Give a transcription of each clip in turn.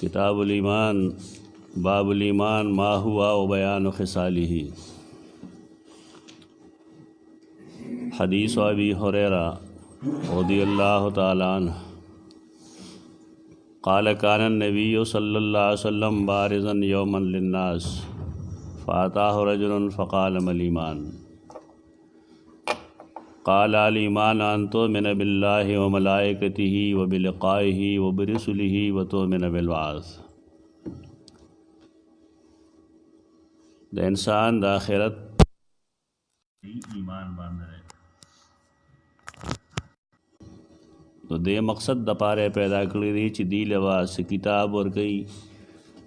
किताब ईमान बाबुल ईमान मा हुआ व बयान खिसालिही। हदीस अबी हुरैरा रज़ियल्लाहु तआला अन्हु क़ाल कान नबी सल्लल्लाहु अलैहि वसल्लम बारिज़न यौमन लिन्नास फ़अताहु रजुलन फ़क़ाल मल ईमान क़ाल अल ईमान अन तु'मिन बिल्लाहि व मलाइकतिही व बिलिक़ाइही व बिरुसुलिही व तु'मिन बिल बअस। द इंसान द आखिरत ईमान बांधे तो दे मकसद द पारे पैदा करी दी ची दी लवा से किताब और कई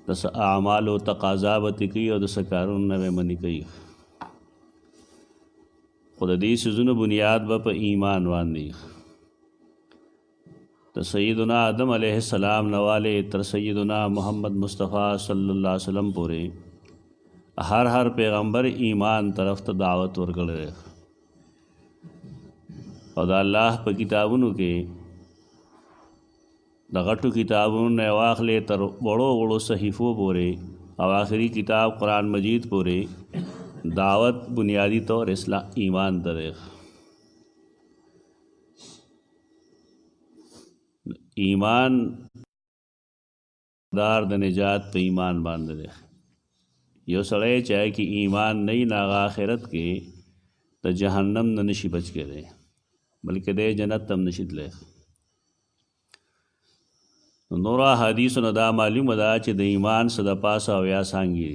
दस आमाल व तकाजा बती कई और दस कारून नवे मनी कई खुद दी सुजुन बुनियाद ब प ईमान वांदी। तो सैयदना आदम अलैहिस्सलाम नवाले तर सैयदना मोहम्मद मुस्तफ़ा सल्लल्लाहु अलैहि वसल्लम पूरे हर पैगम्बर ईमान तरफ त दावत वर्गड़े और अल्लाह पर किताबुन के दगटू किताबुन ने वाखले तर बड़ो बड़ो सहीफ़ों पूरे और आखिरी किताब कुरान मजीद पूरे दावत बुनियादी तौर इस्लाम ईमान दरे ईमान दार द निजात पे ईमान बांध दे। यो सड़े चाहे कि ईमान नहीं नागा आखिरत के तो जहन्नम न नशी बच के दे बल्कि दे जन्नत तम नशीद ले। नूरा हदीस नदा मालूम अदा च द ईमान सदा पासा व्या सांगी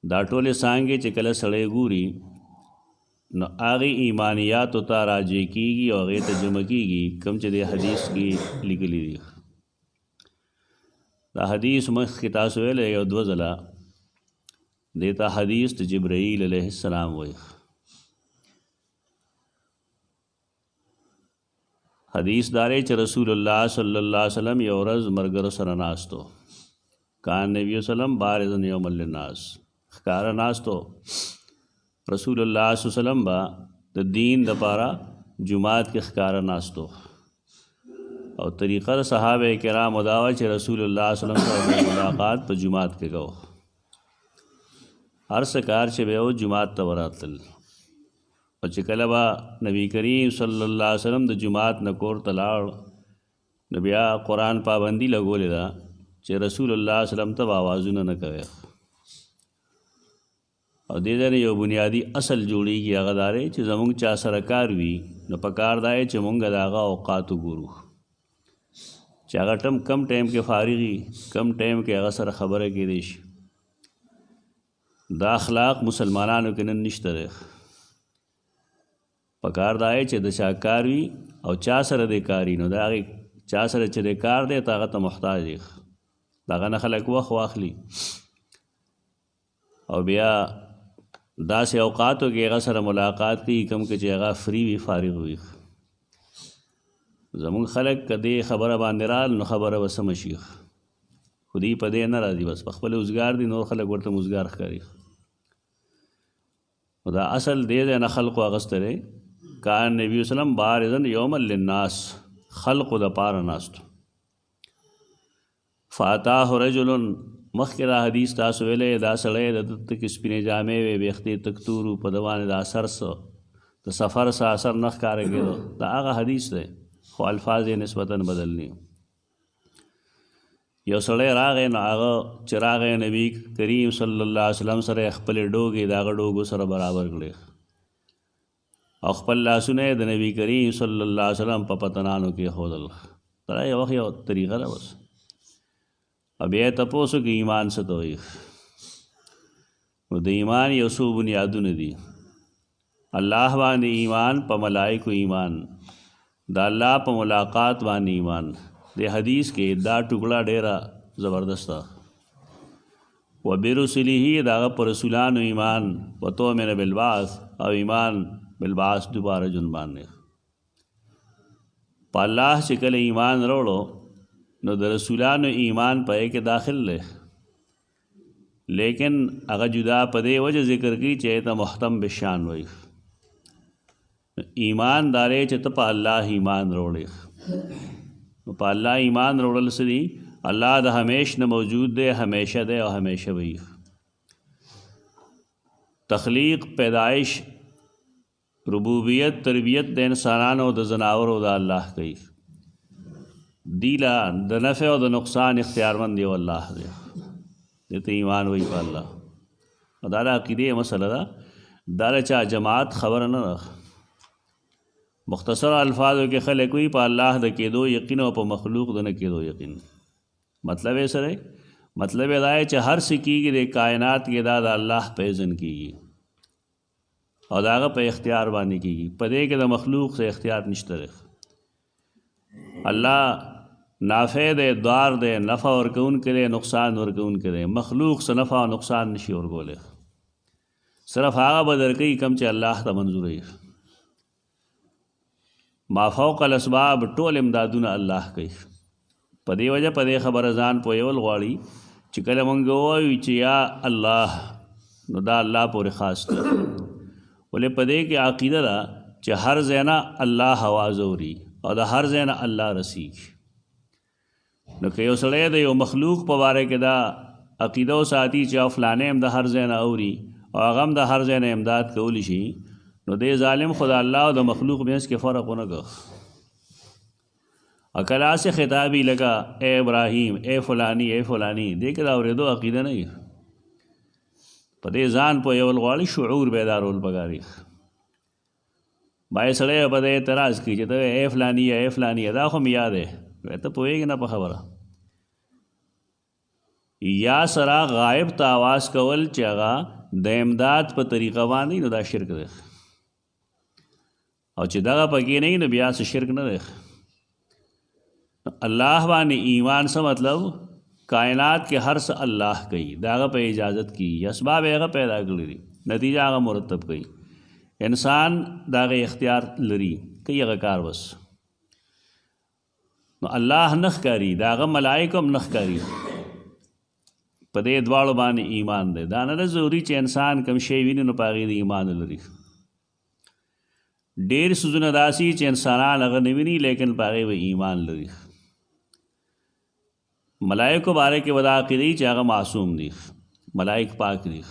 दा टोले सांगे च कल सड़े गुरी न आगे ईमानियात उता राजे कीगी और आगे तर्जुमा कीगी कम च दे हदीस की लिखली दी। दा हदीस मख किताब वेले यो द्वजला देता हदीस त जिब्राईल अलैहिस्सलाम वही हदीस दारे च रसूलुल्लाह सल्लल्लाहु अलैहि वसल्लम योरज मरगर सरनास्तो कान नबी वसल्लम बारिज़न यौमल लिन्नास खकार नास्तो रसूलुल्लाह सल्लल्लाहु अलैहि वसल्लम बा द दीन द पारा जुमात के खकार नास्तो और तरीक़ा सहाबे किराम दावा च रसूलुल्लाह सल्लल्लाहु अलैहि वसल्लम मुलाकात पर जुमात के गो हर सकार च बेओ जुमात तवरातल और चिकलबा नबी करीम सल्लल्लाहु अलैहि वसल्लम द जुमात नकोर तलाड़ नबिया कुरान पाबंदी लगो लेदा च रसूलुल्लाह सल्लल्लाहु अलैहि वसल्लम तब आवाज़ू न कवे और दे दे यो बुनियादी असल जोड़ी की अगदारे च जमुंग चा सरकार वी न पकार दाए च मुंग दागा औकात गुरु चागटम कम टाइम के फारिगी कम टाइम के अगसर खबर के देश दा अखलाक मुसलमानों के नश्तर पकार दाए च दशाकार वी और चासर दे कारी नो दागे चासर च दे कार दे ताकत मुहताज दागा न खलक वख वाखली और बिया दा से औकातों के अगसर मुलाकात की कम के जगह फ्री भी फारिग हुई जमुन खलक कदे खबर बांदराल न खबर वसमशी खुदी पदे न राजी बस पखपल उजगार दी नो खलक वर्त मुजगार करी खुदा असल दे दे न खल्क अगस्तरे कान नबी वसल्लम बारिज़न यौमल लिन्नास खल्क द पार नास्त फ़अताहु रजुलन मखरा हदीस तासु वेले दा सड़े दत्त किस्पिने जामे वे बेख्ती तकतूरु पदवान दा सरस तो सफ़र सा असर नख कार गिरो दा आगा हदीस है खो अल्फाज निस्बतन बदलनी यो सड़े रागे न आगा चिराग नबी करीम सल्लल्लाहु अलैहि वसल्लम सरे खपल डोगे दागा डोगो सर बराबर गले और खपल सुने द नबी करीम सल्लल्लाहु अलैहि वसल्लम पपतनानो के होदल तरा ये वही तरीक़ा है बस अब यह तपोसो कि ईमान से तो द ईमान यसू बुनियादु ने दी अल्लाह वान ईमान प मलाइक ईमान द अल्लाह प मुलाकात वान ईमान दे हदीस के दा टुकड़ा डेरा ज़बरदस्त व बिरुसुलिही दागा पर रसूलान ईमान व तो मेरे बिलबास और ईमान बिलबास दोबारा जुनबान ने अल्लाह चिकल ईमान रोड़ो न द रसूलान ईमान पे के दाखिल ले लेकिन अगर जुदा पदे वजह ज़िक्र की चाहे तो मुहतम बिशान वही ईमान दारे च तप अल्लाह ईमान रोड़े نو په الله ایمان وروړل څه دي؟ الله د همیش نه موجود دی، همیشه دی او همیشه وي. تخلیق، پیدائش، ربوبیت، تربیت د انسانانو د زناورو د الله کوي. دیلا د نفع او د نقصان اختیارمند دی الله دی. دې ته ایمان وایي په الله. او دا د عقیدې مسله ده، دا د چا جماعت خبره نه ده. مختصر الفاظو کې خلک وي په الله د کېدو یقین او په مخلوق د نه کېدو یقین. مطلب یې سره مطلب یې دا چې هر څه کېږي د کائنات کې دا د الله په اذن کېږي او د هغه په اختیار باندې کېږي. په دې کې د مخلوق څه اختیار نشته دی. الله نافع دی، دار دی، نفع ورکوونکی دی، نقصان ورکوونکی دی. مخلوق څه نفع او نقصان نشي ورکولی. صرف هغه به درکوي کوم چې الله ته منظور وي. ما فوق الاسباب ټول امدادونه الله کوي. په دې وجه په دې خبره ځان پوهول غواړي چې کله مونږ ووایو چې یا الله، نو دا الله پورې خاص دی. ولې په دې کې عقیده ده چې هر ځای نه الله آواز اوري او د هر ځای نه الله رسیږي. نو که یو سړی د یو مخلوق په باره کې دا عقیده وساتي چې فلانه هم د هر ځای نه اوري او هغه هم د هر ځای نه امداد کولی شي، نو دې ظالم خدا الله او د مخلوق منځ کې فرق ونه کړ. اکلا سے خطابی لگا اے ابراہیم، اے فلانی، اے فلانی، دې کې دا اورېدو عقیده نه وي. په دې ځان پوهول غواړي، شعور بیدارول پکار دي. بای سړی په دې اعتراض کوي چې ته اے فلانی اے فلانی، دا خو مې یاد دی. ته پوهېږې نه په خبره. یا سره غایب ته آواز کول چې هغه د امداد په طریقه باندې، نو دا شرک دی. او چې دغه پکې نه وي نو بیا څه شرک نه دی. الله باندې ایمان څه مطلب؟ کائنات کې هر څه الله کوي، د هغه په اجازت کېږي، اسباب هغه پیدا کړي دي، نتیجه هغه مرتب کوي. انسان د هغې اختیار لري، کوي هغه کار بس. نو الله نه ښکاري، د هغه ملایکو هم نه ښکاري. په دې دواړو باندې ایمان دی. دا نه ده ضروري چې انسان کوم شی ویني نو په هغې ایمان لري. ډېر څیزونه داسې چې انسانان هغه نه ویني لیکن په هغې به ایمان لري. ملائکو باره کې به دا عقیده چې هغه معصوم دي، ملائک پاک دي.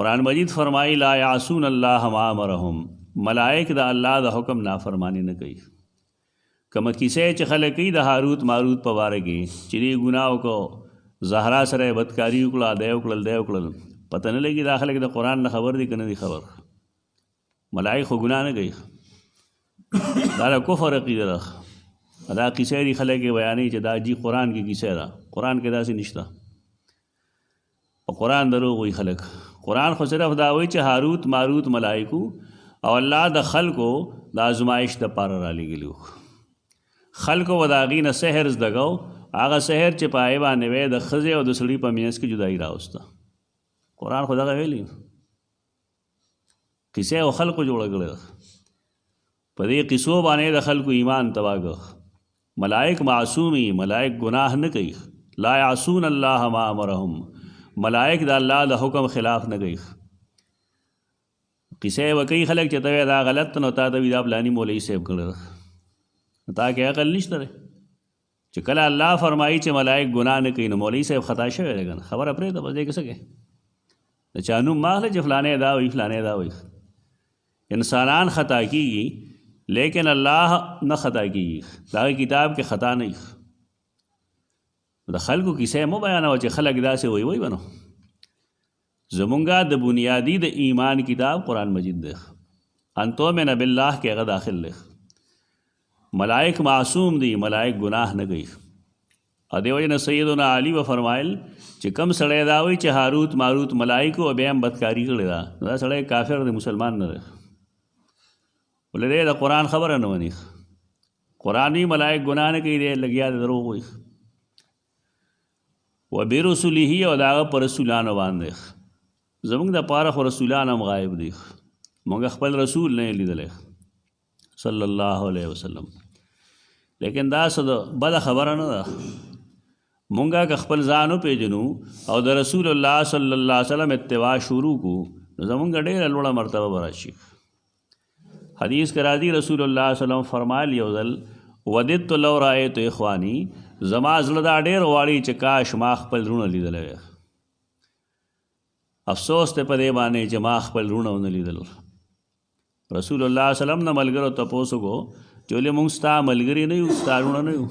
قرآن مجید فرمایي لا یعصون الله ما امرهم، ملائک د الله د حکم نافرمانی نه کوي. کومه کیسه چې خلک کوي د هاروت ماروت په باره کې چې دې ګناه وکړو، زهرا سره بدکاري وکړه، دی وکړل، پته نه لګي دا خلک د قرآن نه خبر دي که نه دي خبر. ملائک خو ګناه نه کوي، دا د کفر عقیده ده. دا کیسه دي خلک یې بیانوي چې دا جی قرآن کې کیسه ده، قرآن کې داسې نشته. په قرآن دروغ وایي خلک. قرآن خو صرف دا وایي چې هاروت ماروت ملائکو او الله د خلکو د ازمایش دپاره رالیږلي وو. خلکو به د هغې نه سحر زده کو، هغه سحر چې په هغې باندې وی د ښځې او د سړي په منځ کې جدایي راوسته. قرآن خو دغه ویلي، قصه او خلکو جوړه کړې ده. په دې قصو باندې د خلکو ایمان تباه کړ. ملائک معصومی، ملائک گناہ نه کوي. لا یعصون الله ما امرهم، ملائک د الله د حکم خلاف نه کوي. قصه وکړي خلک چې ته دا غلط نو تا ته وي دا فلاني مولوي صاحب کړی ده، تا کې عقل نشته دی چې کله الله فرمایي چې ملائک ګناه نه کوي نو مولوي صاحب خطا شوی دی. که نه خبره پرېږده، بس دې کې څه کوې؟ د چا نوم مه اخله چې فلانی دا وایي فلانی دا وایي. انسانان خطا کېږي لیکن الله نه خطا کېږي، د هغې کتاب کې خطا نه وي. د خلکو کیسه مو بیانوه چې خلک داسې وایي به نو. زمونږ د بنیادي د ایمان کتاب قرآن مجید دی، ان تؤمن بالله کې هغه داخل دی. ملائک معصوم دي، ملائک گناہ نه کوي. ا دې وجې نه سیدنا علي به فرمایل چې کم سړی دا وایي چې هاروت ماروت ملائکو او بیا هم بدکاري کړې ده، دا سړی کافر دی، مسلمان نه دی. ولې دی د قرآن خبره نه مني. قرآن وي ملائک ګناه نه کوي، دی لګیا دی دروغ وایي. و برسله او د هغه په رسولانو باندې. زموږ دپاره خو رسولان هم غایب دي، موږ خپل رسول نه لیدلی صلی الله علیه وسلم. لیکن دا څه د بده خبره نه ده. مونږه که خپل ځان وپېژنو او د رسول الله صلی الله علیه وسلم اتباع شروع کړو نو زمونږ ډېره لوړه مرتبه به راشي. حدیث کې راځي رسول الله صلی الله علیه وسلم فرمایل یو ځل وددت لو رأیت اخوانی زما زړه دا ډېر غواړي چې کاش ما خپل وروڼه لیدلی وی. افسوس ته په دې باندې چې ما خپل وروڼه ونه لیدل. رسول الله صلی الله علیه وسلم نه ملګرو تپوس وکړو چې ولې موږ ستا ملګري نه یو، ستا وروڼه نه یو؟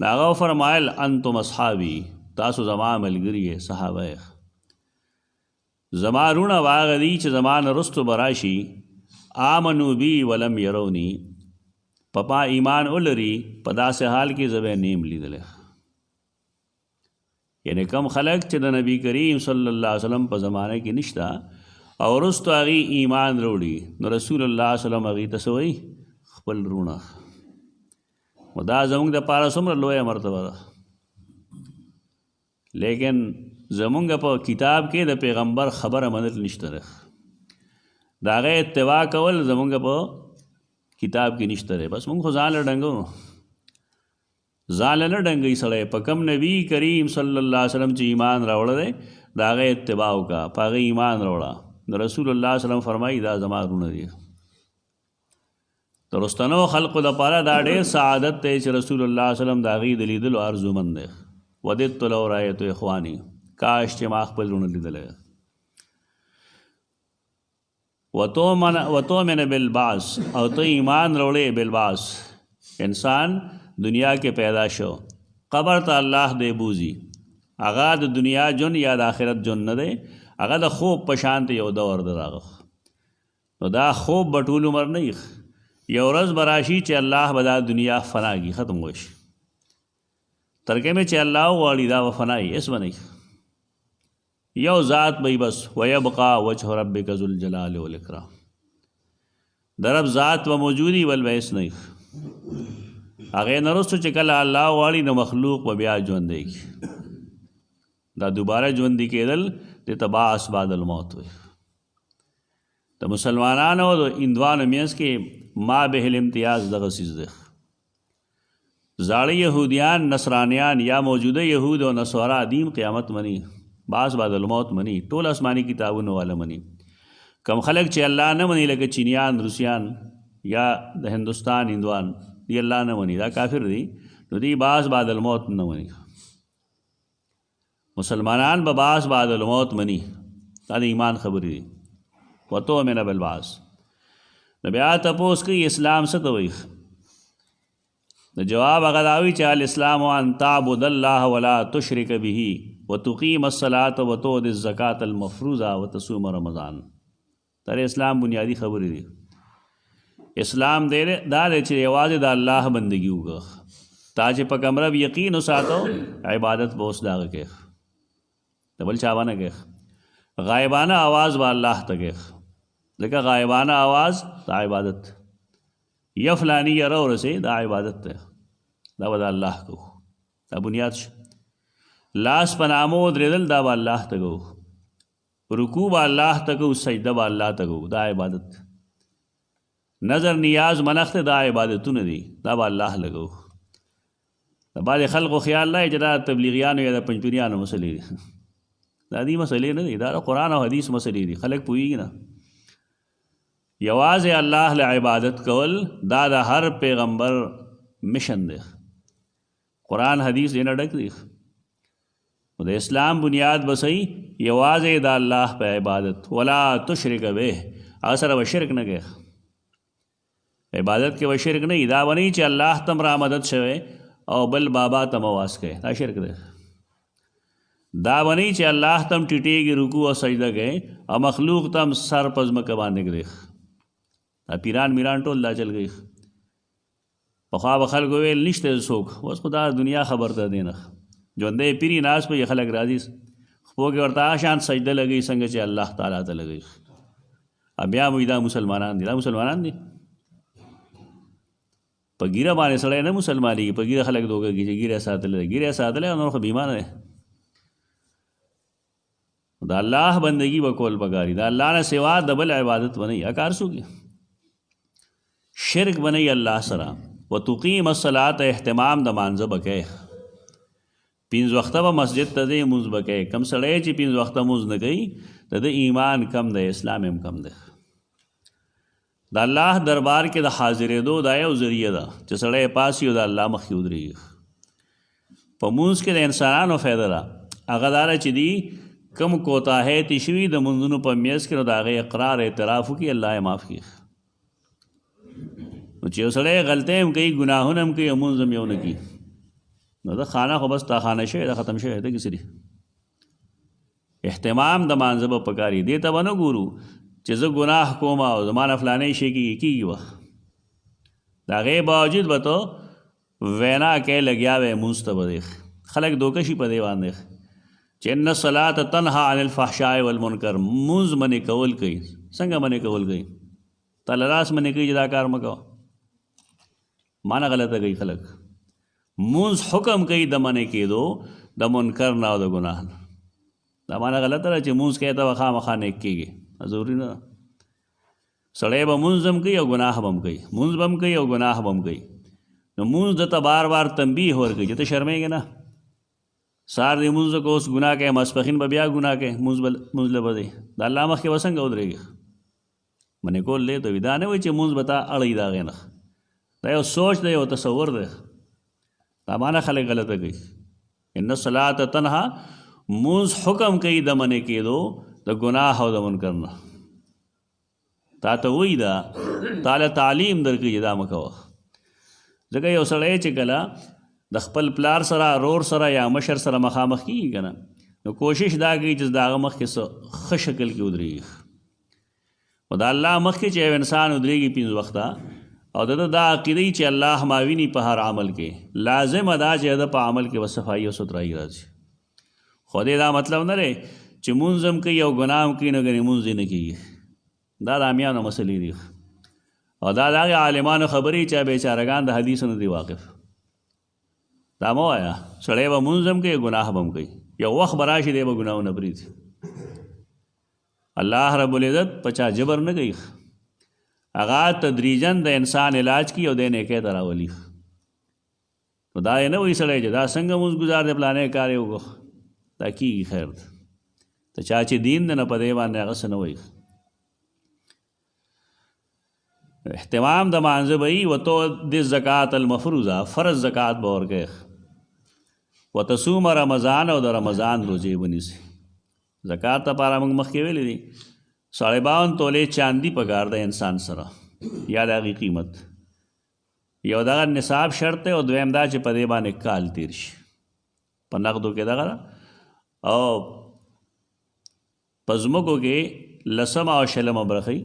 هغه فرمایل انتم اصحابي، تاسو زما ملګري یې، صحابه یې. زما وروڼه هغه دي چې زما نه رستو به راشي آمنو بي ولم يروني، پپا ایمان ولري په داسې حال کې زه به نیم لیدلی. یعنی کم خلق چې د نبی کریم صلی الله علیه وسلم په زمانه کې نشته او وروستو هغې ایمان راوړي، نو رسول الله صلی الله علیه وسلم هغې ته څه وایي؟ خپل وروڼه. نو دا زموږ دپاره څومره لویه مرتبه ده. لیکن زمونږ په کتاب کې د پیغمبر خبره منل نشته ده، د هغه اتباع کول زمونږ په کتاب کې نشته ده. بس مونږ خو ځان له ډنګو، ځان له نه ډنګوي سړی. په کوم نبی کریم صلی الله علیه وسلم چې ایمان راوړی دی د هغه اتباع وکړه، په هغه ایمان راوړه. د رسول الله صلی الله علیه وسلم فرمایي دا زما وروڼه دي. د رستنو خلقو دپاره دا ډېر سعادت دی چې رسول الله صلی الله علیه وسلم د هغې د لیدلو ارزومند دی. وددت لو رأیت اخوانی، کاش چې ما خپل وروڼه لیدلی. وتؤمن بالبعث، او ته ایمان راوړې بالبعث. انسان دنیا کې پیدا شو، قبر ته الله دی بوزي. هغه د دنیا جون یا د آخرت جون نه دی، هغه د خوب په شان ته یو دور دی راغه. نو دا خوب به ټول عمر نه یخ، یو ورځ به راشي چې الله به دا دنیا فنا کي، ختم وشي. ترکه میں چې الله غواړي دا به فنا یي، هېڅ به نه یي. یو ذات به بس، ویبقا وجه ربک ذو الجلال والاکرام. د رب ذات به موجودي بل به هېڅ نه یي. هغې نه وروستو چې کله الله غواړي نو مخلوق به بیا ژوندی کړي. دا دوباره ژوندي کېدل دې ته بعث بعد الموت وایي. د مسلمانانو او د هندوانو منځ کې ما به الامتیاز دغه څیز دی. زاړه یهودیان، نصرانیان یا موجوده یهود او نصارا دین قیامت مني، بعث بعد الموت مني، ټول آسماني کتابونو والا مني. کم خلق چې الله نه مني لکه چینیان، روسیان یا د هندوستان هندوان، دی الله نه مني، دا کافر دي. نو دی بعث بعد الموت نه مني. مسلمانان به بعث بعد الموت مني، دا د ایمان خبرې دي. وتؤمن بالبعث. نو بیا تپوس کوي اسلام څه ته وایي؟ د جواب هغه دا وي چې الاسلام ان تعبد الله ولا تشرک به وتقیم الصلاة وتؤتي الزکاة المفروضه وتصوم رمضان. دا اسلام بنیادی خبرې دي. اسلام دا دی چې یوازې د الله بندګي وکړه، تا چې په کوم رب یقین وساتو عبادت به اوس د هغه کوې، د بل چا به نه کوې. غایبانه آواز به الله ته کوې، ځکه غایبانه آواز د عبادت. یا فلانی یره ورسې دا عبادت دی، دا به د الله کوو، دا بنیاد شو. لاس په نامو ودرېدل دا به الله ته کوو، رکوع به الله ته کوو، سجده به الله ته کوو، دا عبادت. نظر نیاز منښت دا عبادتونه دي، دا به الله لګو. د بعضې خلقو خیال دی چې دا تبلیغیانو یا د پنجپیریانو مسلې دي. دا دي مسلې نه دي، دا د قرآن او حدیث مسلې دي. خلک پوهېږي نه. یوازې الله له عبادت کول دا د هر پیغمبر مشن دی. قرآن حدیث دې نه ډک دی. د اسلام بنیاد به صحیح یوازې د الله په عبادت، ولا تشرک به، هغه سره به شرک نه کوې. عبادت کې به شرک نه وي. دا به نه وي چې الله ته را مدد شوی او بل بابا ته مواس کوي، دا شرک دی. دا به نه وي چې الله ته ټیټېږي، رکوع او سجده کوي او مخلوق ته سر په ځمکه باندې ږدي. دا پیران میران ټول دا چل گئی. پخوا به خلکو ویل نشته څوک، اوس خو دا دنیا خبر ته دی نه. ژوندی پیري ناست به خلک راځي خپو کې ورته هغه شان سجده لګوي څنګه چې الله تعالی ته لګوي. بیا وایي دا مسلمانان دي. دا مسلمانان دي؟ په ګیره باندې سړی نه مسلمانېږي، په ګیره خلک دوکه کوي چې ګیره ساتلی دی. ګیره ساتلی او نور خو بیمانه دی. د الله بندګي به کول پکار دي. د الله نه سوا د بل عبادت به نه وي. کار څوک شرک به نه وي الله سره. وتقیم الصلاة، اهتمام د مانځه به کوې. پنځه وخته به مسجد ته ځې، لمونځ به کوې. کم سړی چې پنځه وخته لمونځ نه کوي د ده ایمان کم دی، اسلام هم کم دی. د الله دربار کې د حاضرېدو دا یو ذریعه ده چې سړی پاسي او د الله مخکې ودرېږي. په مونځ کې د انسانانو فایده ده هغه دا ده چې دي کم کوتاهۍ تې شوي د مونځونو په میز کې نو د هغې اقرار اعتراف وکړي، الله یې معاف کړي. نو چې یو سړی غلطۍ هم کوي ګناهونه هم کوي او مونځ هم یو نه کړي نو د خانه خو بس تا خانه شوی ده ختم شوی ده کیسې دي. اهتمام د مانځه به پکار وي. دې ته به نه ګورو چې زه ګناه کوم او زما نه فلانی شی کېږي به د هغې باوجود به ته وینا کې لګیا وی مونځ ته به دی خلک دوکه شي په دې باندې چې ان الصلاة تنهی عن الفحشاء والمنکر. مونځ منې کول کوي. څنګه منې کول کوي؟ تاله لاس منې کوي چې دا کار مه کوه، معنی غلطه کوي خلک. مونځ حکم کوي د منې کېدو د منکر نه او د ګناه نه. دا معنی غلطه ده چې مونځ کوي ته به خامخا نیک کېږي، ضروري نه ده. سړی به مونځ هم کوي او ګناه به هم کوي، مونځ به هم کوي او ګناه به هم کوي. نو مونځ د ته بار بار تنبیه ورکوي چې ته شرمېږې نه. سار دې مونځ کو اوس ګناه کوې، ماسپښین به بیا ګناه کوې، مونځ له به دی د الله مخکې به څنګه ودرېږي؟ منې کول دی ته وي. دا نه وایي چې مونځ به تا اړوي د هغې نه. دا یو سوچ دی، یو تصور دی. دا معنی خلک غلطه کوي. ان الصلاة تنهی، مونځ حکم کوي د منې کېدو د ګناه او د منکر نه. تا ته وایي دا تاله تعلیم درکوي چې دا مه کوه. ځکه یو سړی چې کله د خپل پلار سره رور سره یا مشر سره مخامخ کېږي که نه نو کوشش دا کوي چې د هغه مخکې څه ښه شکل کې ودرېږي. خو د الله مخکې چې یو انسان ودرېږي 5 وخته او د ده دا عقیده چې الله ما ویني په هر عمل کې، لازمه دا چې د په عمل کې به صفایي او سترایي راځي. خو دې دا مطلب نه دی چې مونځ هم کوي او ګناه هم کوي نو ګنې مونځ یې نه کېږي. دا د عامیانو مسلې دي او دا د هغې عالمانو خبرې چې بیچارهګان د حدیثو نه دي واقف. دا مه وایه سړی به مونځ هم کوي ګناه به هم کوي، یو وخت به راشي دی به ګناهونه پرېږدي. الله رب العزت په چا جبر نه کوي، هغه تدریجن د انسان علاج کوي او دی نیکۍ ته راولي. نو دا یې نه وایي سړی چې دا څنګه مونځ ګزار دی پلانی کار یې وکړو، دا کېږي خیر ده. ته چا چې دین دی نه په دې باندې هغه څه نه وایي. اهتمام د مانځه به وي. وتؤدي الزکاة المفروضه، فرض زکات به ورکوې. وتصوم رمضان، او د رمضان روزې به نیسي. زکات لپاره موږ مخکې ویلي دي 52 تولې چاندي پکار ده انسان سره یا د هغې قیمت. یو دغه نصاب شرط دی او دویم دا چې په دې باندې کال تیر شي. په نقدو کې دغه او په ځمکو کې 10 او 20 برخې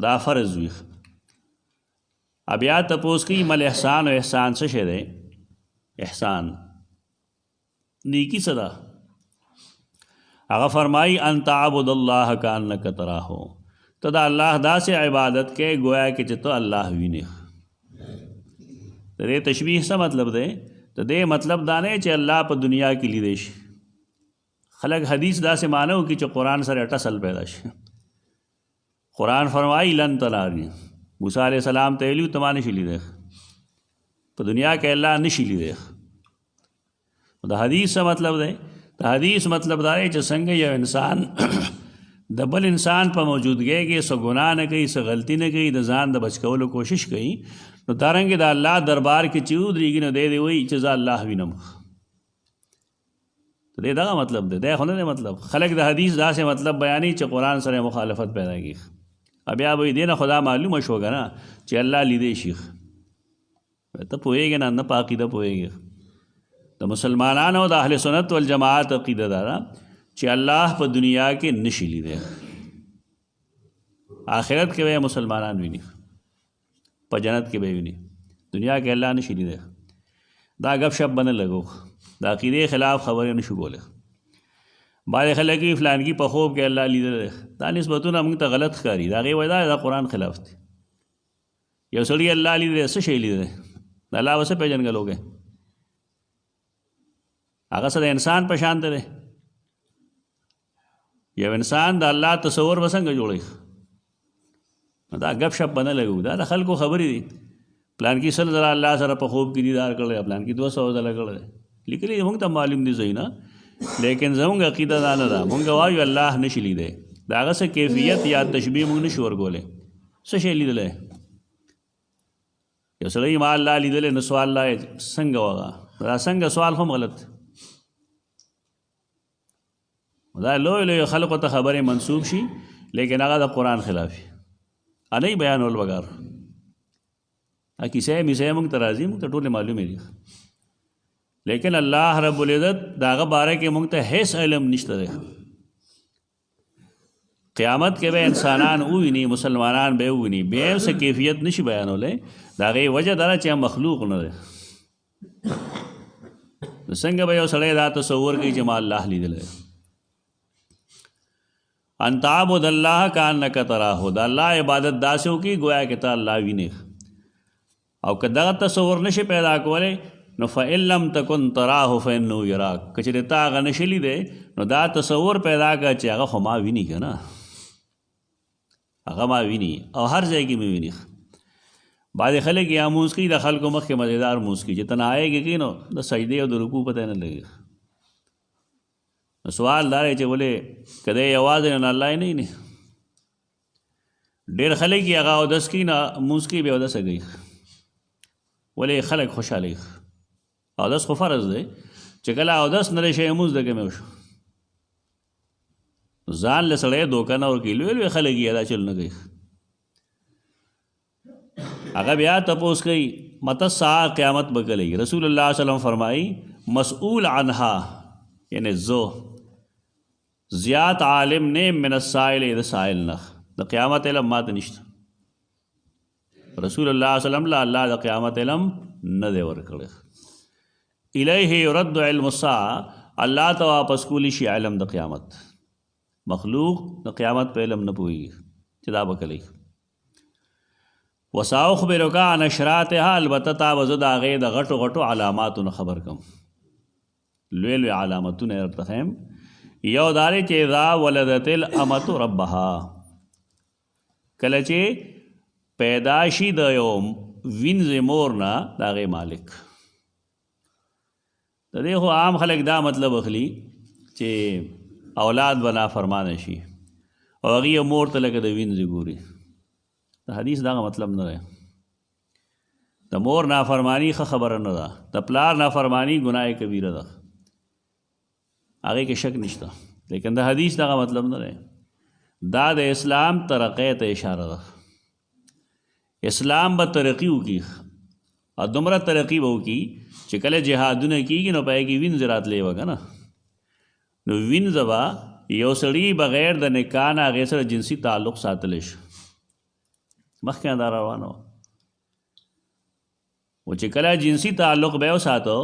دا فرض وي. بیا تپوس کوي مل احسان او احسان څه شی دی؟ احسان نیکی څه ده؟ هغه فرمایي ان تعبد الله کانک تراه، ته د الله داسې عبادت کې گویا کې چې ته الله وینې. د دې تشبیه څه مطلب دی؟ د دې مطلب دا نه چې الله په دنیا کې لیدی شي. خلک حدیث داسې مانو کې چې قرآن سره ټسل پیدا شي. قرآن فرمائی لن ترانی، موسیٰ علیہ السلام ته ویلي ته ما نشي لیدی، په دنیا کې الله نشي لیدی. د حدیث څه مطلب دی؟ د حدیث مطلب دا دی چې څنګه یو انسان د بل انسان په موجودګۍ کې څه ګناه نه کوي، څه غلطي نه کوي، د ځان د بچ کولو کوشش کوي، نو دارنګې د الله دربار کې چې ودرېږي نو دی وایي چې زه الله وینم. دې دغه مطلب دی، دی خو نه دی مطلب. خلک د حدیث داسې مطلب بیانوي چې قرآن سره مخالفت پیدا کېږي. بیا به دې نه خدا معلومه شو که نه چې الله لیدی شي. ته پوهېږې نه په عقیده پوهېږې. د مسلمانانو د اهل سنت والجماعت عقیده دا ده چې الله په دنیا کې نشي لیدی، آخرت کې به مسلمانان ویني، په جنت کې به ویني، دنیا کې الله نشي لیدی. دا گپ شپ به نه لګو، د عقیدې خلاف خبرې نشو کولی. بعضې خلک وي فلانګي په خوب کې الله لیدلی دی. دا نسبتونه موږ ته غلط ښکاري. د هغې وایي دا قرآن خلاف دی. یو سړي الله لیدلی دی، څه شی لیدلی دی؟ د الله به څه پېژنګلوګی؟ هغه څه د انسان په شان دی. یو انسان د الله تصور به څنګه جوړوي؟ دا گپ شپ به نه لګو. دا د خلکو خبرې دي. پلانکي 100 ځله الله سره په خوب کې دیدار کړی، پلانکي 200 ځله کړی. لیکلي موږ ته معلوم دي ځای نه، لیکن زموږ عقیده دا نه ده. موږ وایو الله نشي لیدی. د هغه څه کیفیت یا تشبیه موږ نشو ورکولی. څه شی لیدلی یو سړی ما الله لیدلی نو سوال لا څنګه وغه دا څنګه سوال هم غلط دا لوی لوی خلقو ته خبرې منسوب شي لیکن هغه د قرآن خلافي نه بیانول بګار کیسې میسې موږ ته راځي موږ ته ټولې معلومې دي لیکن الله رب العزت د هغه باره کې موږ ته هیڅ علم نشته دی قیامت کې به انسانان وویني مسلمانان به وویني بیا یې څه کیفیت نشي بیانولی د هغې وجه دا ده چې مخلوق نه دی څنګه به یو سړی دا تصور کوي چې ما الله لیدلی ان تعبد الله کانک تراه د الله عبادت داسې وکړي گویا کې ته الله وینې او که دغه تصور نشي پیدا کولی نو فإن لم تکن تراه فإنه یراک که چېرې تا هغه نشي لیدی نو دا تصور پیدا کړه چې هغه خو ما ویني که نه هغه ما ویني او هر ځای کې مې ویني بعضې خلک یا مونځ کوي د خلکو مخکې مزېدار مونځ کوي چې تنهایۍ کې کوي نو د سجدې او د رکوع پته نه لګي سوال دا دی چې ولې که دی یوازې نو الله یې نه ویني ډېر خلک یې هغه اودس کوي نه مونځ کوي بیا اودسه کوي ولې خلک خوشحاله وي اودس خو فرض دی چې کله اودس نه شي مونځ د کومې وشو ځان له سړی دوکه نه ورکوي لوی لوی خلک یې دا چل نه کوي هغه بیا تپوس کوي مته الساعه قیامت به کله رسول الله صلی الله علیه وسلم فرمایي مسئول عنها یعنی زو زیات عالم نه من السائل د سائل نه د قیامت علم ماته نشته رسول الله صلی الله علیه وسلم لا الله د قیامت علم نه دی ورکړی الیه یرد علم الساعه الله ته واپس کولی شي علم د قیامت مخلوق د قیامت په علم نه پوهېږي چې دا به کلی وساخبرک عن اشراطها البته تا به زه د هغې د غټو غټو علاماتو نه خبر کم لوی لوی علامتونه درته ښیم یو دا دی چې اذا ولدت الامة ربها کله چې پیدا شي د یو وینځې مور نه د هغې مالک د دې خو عام خلک دا مطلب اخلي چې اولاد به نافرمانه شي او هغې مور ته لکه د وینځې ګوري د حدیث دغه مطلب نه دی د مور نافرمانی ښه خبره نه ده د پلار نافرمانی ګناه کبیره ده هغې کې شک نشته لیکن د حدیث دغه مطلب نه دی دا د اسلام ترقی ته اشاره ده اسلام به ترقي وکړي او دومره ترقي به وکړي چې کله جهادونه کېږي نو په هغې کې وینځ راتلی وه که نه نو وینځ به یو سړي بغیر د نکاح نه هغې سره جنسي تعلق ساتلی شي مخکې دا روانه وه و چې کله جنسي تعلق به یې وساتو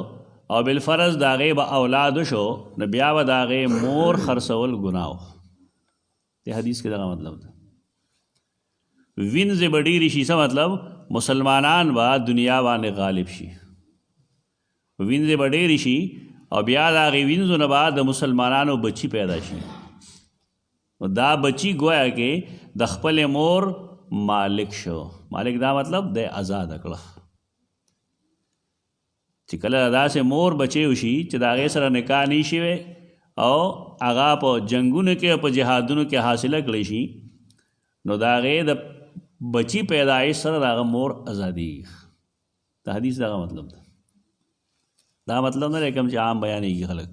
او بالفرض د هغې به اولاد وشو نو بیا به د هغې مور خرڅول ګناه و دې حدیث کې دغه مطلب ده وینځې به ډېرې شي څه مطلب مسلمانان به دنیا باندې غالب شي وینځې به ډېرې شي او بیا د هغې وینځو نه به د مسلمانانو بچي پیدا شي نو دا بچي گویا کې د خپلې مور مالک شو مالک دا مطلب د آزاد کړه چې کله داسې مور بچی وشي چې د هغې سره نکاح نه شوی او هغه په جنګونو کې او په جهادونو کې حاصله کړی شي نو د هغې د بچی پیدایش سره د هغه مور ازادېږي د حدیث دغه مطلب ده دا مطلب نه دی کوم چې عام بیانېږي خلک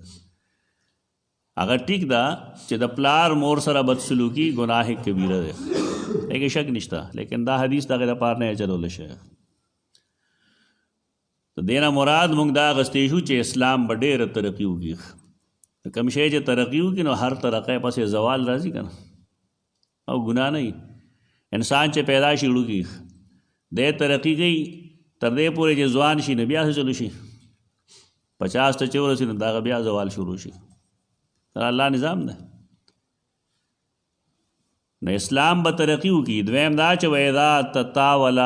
هغه ټیک ده چې د پلار مور سره بدسلوکي ګناه کبیره دی هغې شک نشته لیکن دا حدیث دغې دپاره نه اچولی شی د دې نه مراد موږ دا اخیستی شو چې اسلام به ډېره ترقي وکړي کوم شی چې ترقي وکړي نو هر ترقی پسې زوال راځي که نه او ګناه نه وي انسان چې پیدا شي وړوکي دی ترقي کوي تر دې پورې چې ځوان شي نو بیا څه چلو شي 50 ته چې ورسي نو د هغه بیا زوال شروع شي دا الله نظام ده نو اسلام به ترقي وکړي دویم دا چې وإذا تطاول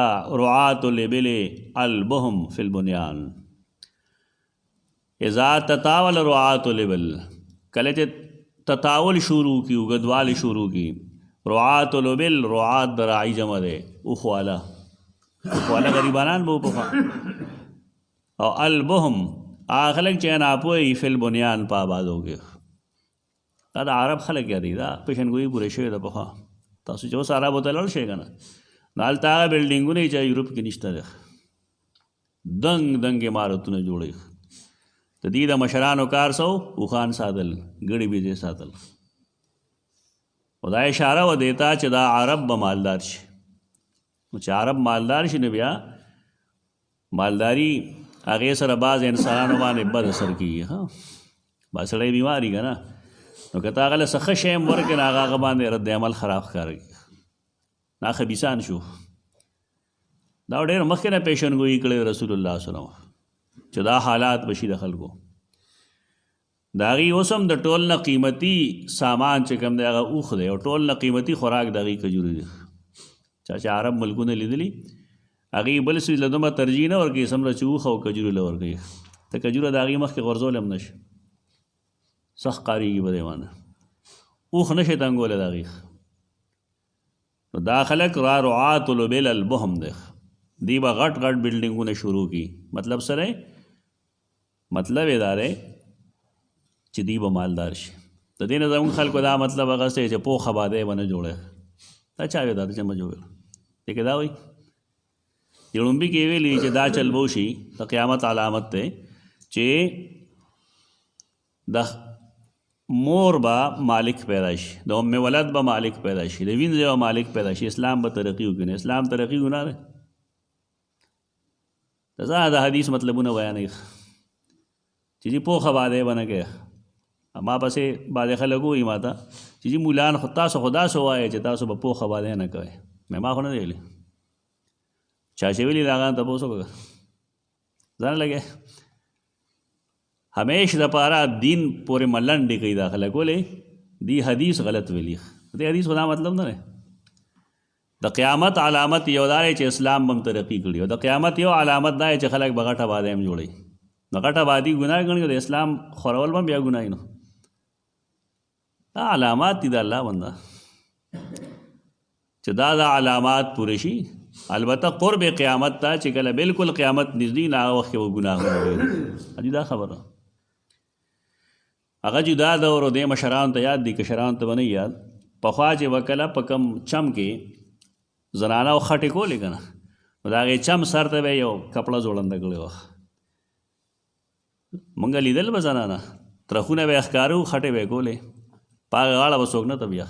رعاة الإبل البهم فی البنیان اذا تطاول رعاة الإبل کله چې تطاول شروع کی اوږدوالی شروع کی رعاة الإبل رعاة د راعي جمع دی اوښواله اوښواله غریبانان به وپخوا او البهم هغه خلک چې ناپوهي فی البنیان په آبادو کې دا د عرب خلک یادي دا پیشنګویي پوره شوې ده پخوا تاسو چې اوس عربو ته لاړ شئ که نه نو هلته هغه بلډینګونه چې یورپ کې نشته دی، دنګ دنګ عمارتونه جوړوي. د دې د مشرانو کار څه و؟ اوښان ساتل، ګړې بېزې ساتل. خو دا اشاره و دیتا چې دا عرب به مالدار شي. نو چې عرب مالدار شي نو بیا مالداري هغې سره بعض انسانانو باندې بد اثر کېږي. بعض سړی بیمار وي که نه، نو که ته هغه له څه ښه شی هم ورکړې نو هغه باندې رد عمل خراب ښکاره کړي، دا خبیثان شو. دا ډېر مخکې نه پیشنګویي کړې رسول الله صلی الله علیه وسلم چې دا حالات به شي د خلکو. د هغې اوس هم د ټول نه قیمتي سامان چې کوم دی هغه اوښ دی، او ټول نه قیمتي خوراک د هغې کجورې دي. چا چې عرب ملکونه لیدلي هغې بل څیز له دومره ترجیح نه ورکوي څومره چې اوښ او کجورې له ورکوي. ته کجوره د هغې مخکې غورځول هم نه شي، سخت قارېږي به دې باندې، اوښ نه شي تنګولی د هغې. نو دا خلک را رعات البل البهم دی، دی به غټ غټ بلډینګونه شروع کړي. مطلب سره مطلب یې دا دی چې دی به مالدار شي. د دې نه زموږ خلکو دا مطلب هغه دی چې پوخ آبادی به نه جوړوي. دا چا ویل دا چې مه جوړوي؟ دې کې دا وایي جړومبي کې ویلي چې دا چل به وشي د قیامت علامت دی چې د مور به مالک پیدا شي، د ام ولد به مالک پیدا شي، د وینځ به مالک پیدا شي. اسلام به ترقي وکړي. اسلام ترقي ګناه دی. دا د حدیث مطلبونه بیانوي چې جی پوخ آبادی به نه کوي. ما پسې بعضې خلک وایي ما ته چې جي مولان خو تاسو خو داسې وایئ چې تاسو به پوخ آبادی نه کوئ. ما خو نه دی ویلي، چا چې ویلي د هغه نه تپوس وکړه، ځان لګی. همیش دپاره دین پورې ملنډې کوي دا خلک. ولې؟ دی حدیث غلط ویلي. دې حدیث خو دا مطلب نه دی. د قیامت علامت یو دا دی چې اسلام به هم ترقي کړي، او د قیامت یو علامت دا دی چې خلک به غټه آبادی هم جوړوي. نو غټه آبادي ګناه ګڼي، د اسلام خورول به هم بیا ګناه نو. دا علامات دي د الله بنده چې دا علامات پوره شي. البته قرب قیامت ته چې کله بالکل قیامت نږدې نه هغه وخت کې به ګناهونه ډېر. دا خبره هغه جدا دور و دې مشرانو ته یاد دي، کشرانو ته به نه یاد. پخوا چې به کله په کم چم کې زنانه خټې کولې که نه، نو د هغې چم سر ته به یو کپړه ځوړنده کړې وه. مونږ لیدل به زنانه ترخونه به یې ښکاره وو، خټې به یې کولې، په هغه غاړه به څوک نه ته بیا.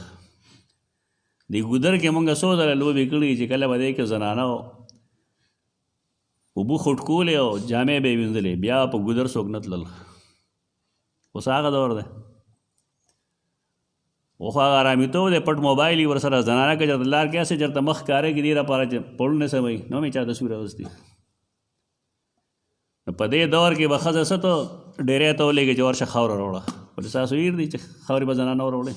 دې ګودر کې مونږ څو ځله لوبې کړي چې کله به دې کې زنانه اوبه خوټکولې او جامې به یې وینځلې، بیا په ګودر څوک نه تلل. اوس هغه دور دی. اوخ هغه آرامیتوب دی، پټ موبایل یې ورسره زنانه که چېرته لار کې هسې چېرته مخ ښکارېږي دې لپاره چې پړو نه سموي، نو مې چا تصویر اغوستي. نو په دې دور کې به ښځه څه ته ډېری ته ولېږي چې ورشه خاوره راوړه. ولې ستاسو هیر دي چې خاورې به زنانه وراوړې؟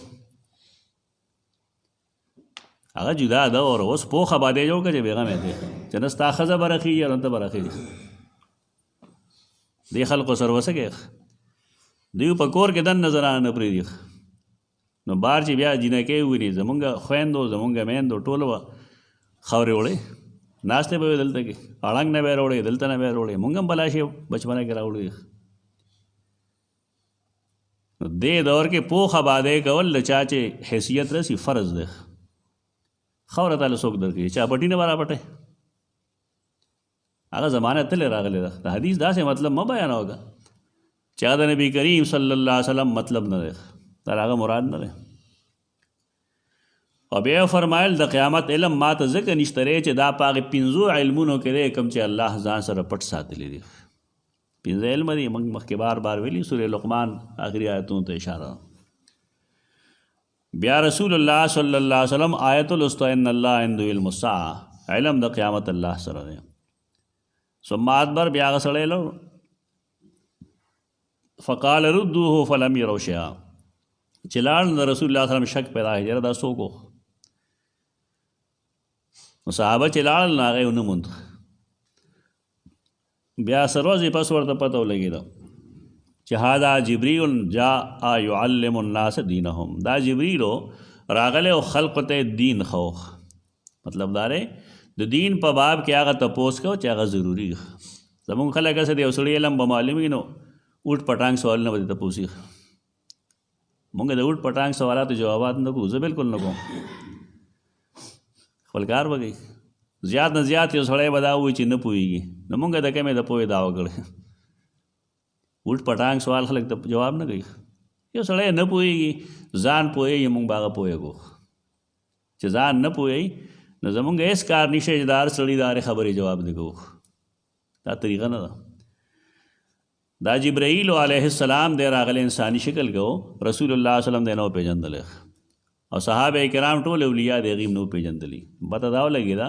هغه جدا دور. اوس پوخ آبادی جوړ کړه چې بېغمې دی چې نه ستا ښځه به رخېږي او نه ته به رخېږي. دې خلکو سره وڅه کوې؟ دوی په کور کې دننه زنانه نه پرېږدي. نو بار چې بیا جینکۍ وویني زمونږ خویندو زمونږ میندو ټولو به خاورې وړې، ناستې به وې دلته کې، اړنګ نه به یې راوړې، دلته نه به یې راوړې. مونږ هم بلا شي بچپنه کې راوړې. نو دې دور کې پوخ آبادی کول د چا چې حیثیت رسي فرض دی. خاوره تاله څوک درکوي؟ چا پټي نه به راپټی. هغه زمانه تلې راغلی ده. د حدیث داسې مطلب مه بیانوه چې هغه د نبي کریم صلی الله علیه وسلم مطلب نه دی، دا هغه مراد نه دی. او بیا فرمایل د قیامت علم ما ته ځکه نشته دی چې دا په هغې 5 علمونو کې دی کوم چې الله ځان سره پټ ساتلی دی. 5 علم دي، موږ مخکې بار بار ویلي، سورې لقمان آخري آیتونو ته اشاره. بیا رسول الله صلی الله علیه وسلم آیت الوسطی ان الله عنده علم الساعه، علم د قیامت الله سره دی. ثم ادبر، بیا هغه سړی لاړ. فقال ردوه فلم يروا شيئا، چې لاړ نو رسول الله صلی الله علیه وسلم شک پیدا کړ دا څوک و. نو صحابه چې لاړل نو هغه یې ونه موند. بیا سروزې پس ورته پته ولګېده چې هذا جبریل جاء يعلم الناس دینهم، دا جبریلو راغلی او خلقو ته دین خو. مطلب دا دی د دین په باب کې هغه تپوس کو چې هغه ضروري. زمونږ خلک هسې د یو سړي علم به معلوم وي نو اوټ پټانګ سوالونه به دې تپوسي. مونږ د اوټ پټانګ سوالاتو جوابات نه کوو، زه بلکل نه کوم. خپل کار به کوي. زیات نه زیات یو سړی به دا وایي چې نه پوهېږي نو مونږ د کمې د پوهې دعوه کړې وټ پټانګ سوال خلک ته جواب نه کوي یو سړی نه پوهېږي ځان پوهېږي مونږ به هغه پوهېږو چې ځان نه پوهېږي نو زمونږ هېڅ کار نشته چې د هر سړي د هرې خبرې جواب نه کوو دا طریقه نه ده دا جبرائیل علیه السلام دی راغلی انساني شکل کې رسول الله وسلم دی نه وپېژندلی او صحابه کرام ټول اولیاء د هغې نه وپېژندلي پته دا ولګېده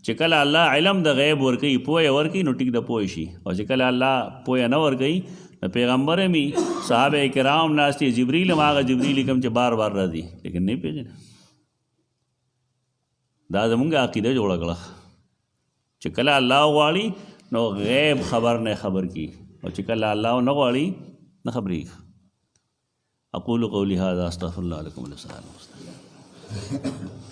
چې کله الله علم د غیب ورکوي پوهه ورکوي نو ټیک د پوه شي او چې کله الله پوهه نه ورکوي نو پیغمبر مې صحابه کرام ناست دي جبریل هم هغه جبریل کوم چې بار بار راځي لیکن نه پېژني دا زمونږ عقیده جوړه کړه چې کله الله غواړي نو غیب خبر نه خبر کی او چې کله الله نه غواړي نه خبرېږي اقول قولي هذا استغفر الله لكم ولسائر المسلمين